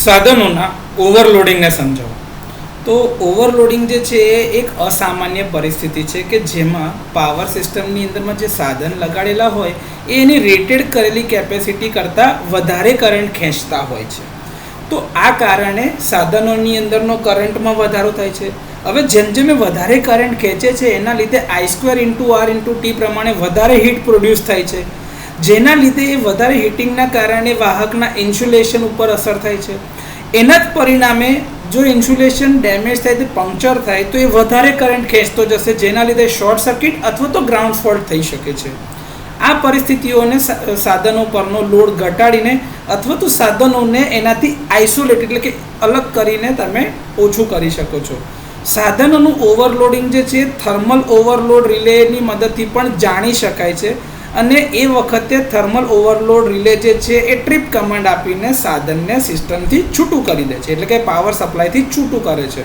સાધનોના ઓવરલોડિંગને સમજાવો. તો ઓવરલોડિંગ જે છે એ એક અસામાન્ય પરિસ્થિતિ છે કે જેમાં પાવર સિસ્ટમની અંદરમાં જે સાધન લગાડેલા હોય એ એની રેટેડ કરેલી કેપેસિટી કરતાં વધારે કરંટ ખેંચતા હોય છે. તો આ કારણે સાધનોની અંદરનો કરંટમાં વધારો થાય છે. હવે જેમ જેમ વધારે કરંટ ખેંચે છે એના લીધે I²R/T પ્રમાણે વધારે હીટ પ્રોડ્યુસ થાય છે, જેના લીધે એ વધારે હીટિંગના કારણે વાહકના ઇન્સ્યુલેશન ઉપર અસર થાય છે. એના જ પરિણામે જો ઇન્સ્યુલેશન ડેમેજ થાય, તો પંક્ચર થાય, તો એ વધારે કરંટ ખેંચતો જશે, જેના લીધે શોર્ટ સર્કિટ અથવા તો ગ્રાઉન્ડ ફોલ્ટ થઈ શકે છે. આ પરિસ્થિતિઓને સાધનો પરનો લોડ ઘટાડીને અથવા તો સાધનોને એનાથી આઇસોલેટ એટલે કે અલગ કરીને તમે ઓછું કરી શકો છો. સાધનોનું ઓવરલોડિંગ જે છે થર્મલ ઓવરલોડ રિલેની મદદથી પણ જાણી શકાય છે, અને એ વખતે થર્મલ ઓવરલોડ રિલે જે છે એ ટ્રીપ કમાન્ડ આપીને સાધનને સિસ્ટમથી છૂટું કરી દે છે, એટલે કે પાવર સપ્લાયથી છૂટું કરે છે.